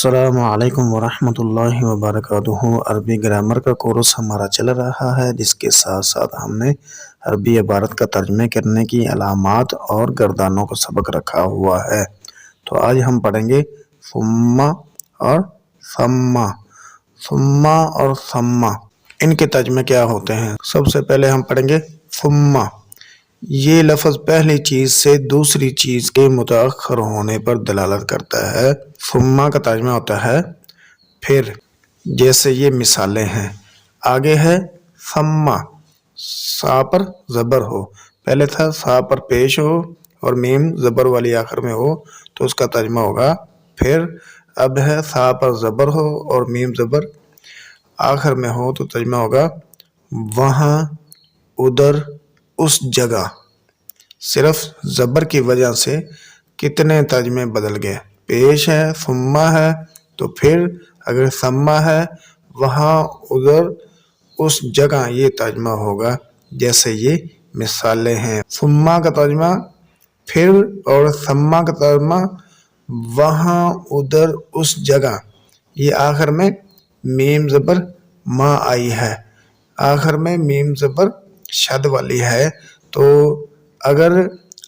السلام علیکم ورحمۃ اللہ وبرکاتہ۔ عربی گرامر کا کورس ہمارا چل رہا ہے، جس کے ساتھ ساتھ ہم نے عربی عبارت کا ترجمے کرنے کی علامات اور گردانوں کا سبق رکھا ہوا ہے۔ تو آج ہم پڑھیں گے ثم اور ثم۔ ثم اور ثم ان کے ترجمے کیا ہوتے ہیں۔ سب سے پہلے ہم پڑھیں گے ثم۔ یہ لفظ پہلی چیز سے دوسری چیز کے متأخر ہونے پر دلالت کرتا ہے۔ ثم کا ترجمہ ہوتا ہے پھر، جیسے یہ مثالیں ہیں۔ آگے ہے ثم، سا پر زبر ہو، پہلے تھا سا پر پیش ہو اور میم زبر والی آخر میں ہو تو اس کا ترجمہ ہوگا پھر۔ اب ہے سا پر زبر ہو اور میم زبر آخر میں ہو تو ترجمہ ہوگا وہاں، ادھر، اس جگہ۔ صرف زبر کی وجہ سے کتنے ترجمے بدل گئے۔ پیش ہے، ثم ہے تو پھر، اگر ثم ہے وہاں، ادھر، اس جگہ، یہ ترجمہ ہوگا جیسے یہ مثالیں ہیں۔ ثم کا ترجمہ پھر اور ثم کا ترجمہ وہاں، ادھر، اس جگہ۔ یہ آخر میں میم زبر ما آئی ہے، آخر میں میم زبر شد والی ہے، تو اگر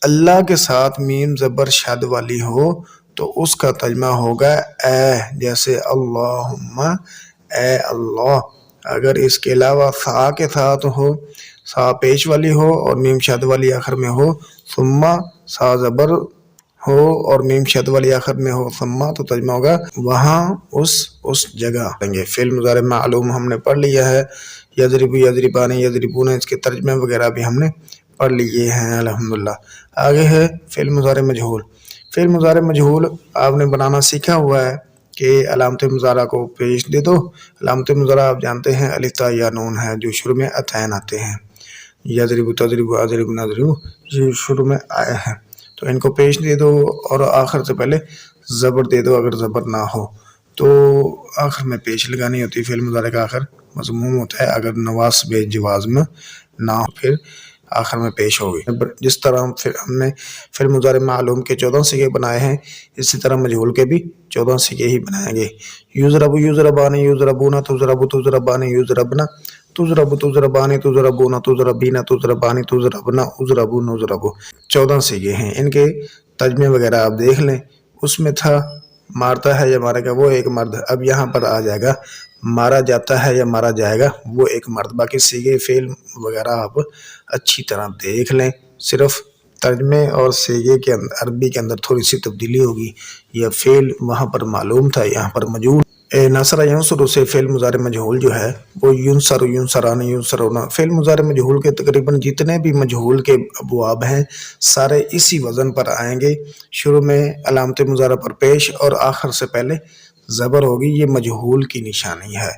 اللہ کے ساتھ میم زبر شد والی ہو تو اس کا ترجمہ ہوگا اے، جیسے اللہم، اے اللہ۔ اگر اس کے علاوہ سا کے ساتھ ہو، سا پیش والی ہو اور میم شد والی آخر میں ہو، ثم سا زبر ہو اور میم شد والی آخر میں ہو ثم، تو ترجمہ ہوگا وہاں، اس جگہ۔ فعل مضارع معلوم ہم نے پڑھ لیا ہے، یضرب، یضربان، یضربون، اس کے ترجمے وغیرہ بھی ہم نے پڑھ لیے ہیں الحمدللہ۔ آگے ہے فعل مضارع مجہول۔ فعل مضارع مجہول آپ نے بنانا سیکھا ہوا ہے کہ علامت مضارع کو پیش دے دو۔ علامت مضارع آپ جانتے ہیں الف تا یا نون ہے جو شروع میں اتین آتے ہیں، یضرب، تضرب، اضرب، نضرب، یہ شروع میں آئے ہیں، تو ان کو پیش دے دو اور آخر سے پہلے زبر دے دو۔ اگر زبر نہ ہو تو آخر میں پیش لگانی ہوتی ہے۔ فعل مضارع کا آخر مضموم ہوتا ہے، اگر نواصب جوازم نہ ہو پھر آخر میں پیش ہوگی۔ جس طرح ہم نے فعل مضارع معلوم کے 14 سیغے بنائے ہیں، اسی طرح مجہول کے بھی 14 سیغے ہی بنائیں گے۔ یضرب، یضربان، یضربون، تضرب، تضربان، یضربن، تضرب، تضربان، تضربون، تضربین، تضربان، تضربن، اضرب، نضرب، 14 سیغے ہیں۔ ان کے ترجمے وغیرہ آپ دیکھ لیں۔ اس میں تھا مارتا ہے یا مارے گا وہ ایک مرد، اب یہاں پر آ جائے گا مارا جاتا ہے یا مارا جائے گا وہ ایک مرد۔ باقی صیغے فعل وغیرہ آپ اچھی طرح دیکھ لیں، صرف ترجمے اور صیغے کے اندر عربی کے اندر تھوڑی سی تبدیلی ہوگی۔ یہ فعل وہاں پر معلوم تھا، یہاں پر مجہول۔ نصر ینصر سے فعل مضارع مجہول جو ہے وہ ینصر، ینصران، ینصرون۔ فعل مضارع مجہول کے تقریباً جتنے بھی مجہول کے ابواب ہیں سارے اسی وزن پر آئیں گے۔ شروع میں علامت مضارع پر پیش اور آخر سے پہلے زبر ہوگی، یہ مجہول کی نشانی ہے۔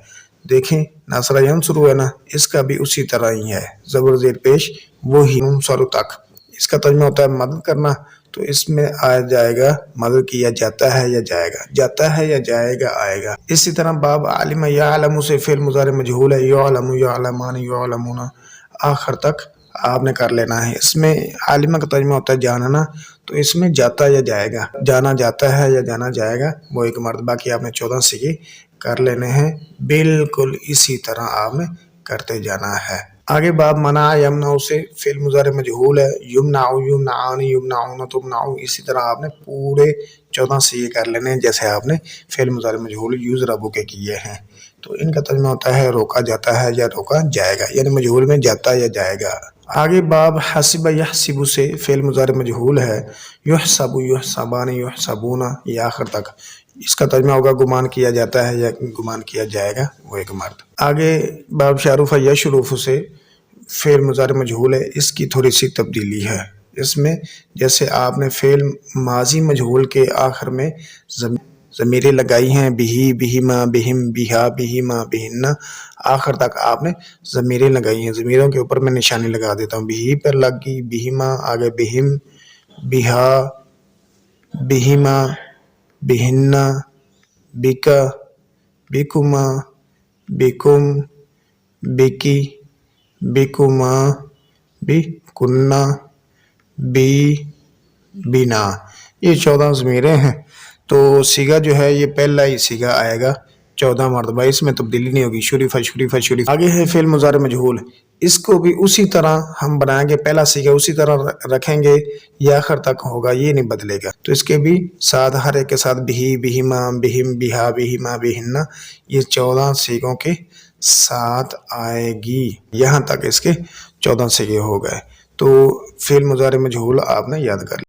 دیکھیں نصر ینصر ہے نا، اس کا بھی اسی طرح ہی ہے، زبر زیر پیش وہی ینصر تک۔ اس کا ترجمہ ہوتا ہے مدد کرنا، تو اس میں آ جائے گا مدد کیا جاتا ہے یا جائے گا، جاتا ہے یا جائے گا آئے گا۔ اسی طرح باب عالم یعلم سے فعل مضارع مجہول ہے، یعلم، یعلمان، یعلمون، آخر تک آپ نے کر لینا ہے۔ اس میں عالم کا ترجمہ ہوتا ہے جاننا، تو اس میں جاتا یا جائے گا، جانا جاتا ہے یا جانا جائے گا وہ ایک مرد۔ باقی آپ نے 14 سیغے کر لینے ہیں، بالکل اسی طرح آپ نے کرتے جانا ہے۔ آگے باب منع یمنع سے فعل مضارع مجہول ہے، یمنع، یمنعان، یمنعون، تمنع، اسی طرح آپ نے پورے 14 سیغے کر لینے ہیں جیسے آپ نے فعل مضارع مجہول یضرب کے کیے ہیں۔ تو ان کا ترجمہ ہوتا ہے روکا جاتا ہے یا روکا جائے گا، یعنی مجہول میں جاتا یا جائے گا۔ آگے باب حسب یحسب سے فعل مضارع مجہول ہے، یحسب، یحسبان، یحسبون، یہ آخر تک۔ اس کا ترجمہ ہوگا گمان کیا جاتا ہے یا گمان کیا جائے گا وہ ایک مرد۔ آگے باب شعروف یشرف سے فعل مضارع مجہول ہے، اس کی تھوڑی سی تبدیلی ہے۔ اس میں جیسے آپ نے فعل ماضی مجہول کے آخر میں ضمیریں لگائی ہیں، بہی، بہما، بہم، بہا، بہما، بہن، آخر تک آپ نے ضمیریں لگائی ہیں۔ ضمیروں کے اوپر میں نشانی لگا دیتا ہوں، بہی پر لگ گئی، بہما، آگے بہم، بہا، بہما، بہن، بکا، بکما، بکم، بکی، بکما، بکنا، بی، بنا، یہ 14 ضمیریں ہیں۔ تو سیگا جو ہے یہ پہلا ہی سیگا آئے گا 14 مرتبہ، اس میں تبدیلی نہیں ہوگی، شریفہ شریفہ شریفہ۔ آگے ہے فعل مضارع مجہول، اس کو بھی اسی طرح ہم بنائیں گے، پہلا سیگا اسی طرح رکھیں گے، یہ آخر تک ہوگا، یہ نہیں بدلے گا۔ تو اس کے بھی ساتھ ہر ایک کے ساتھ بھی، بہما، بہم، بہا، بہما، بہنہ، یہ 14 سیگوں کے ساتھ آئے گی، یہاں تک اس کے 14 سیگے ہو گئے۔ تو فعل مضارع مجہول آپ نے یاد کر لیا۔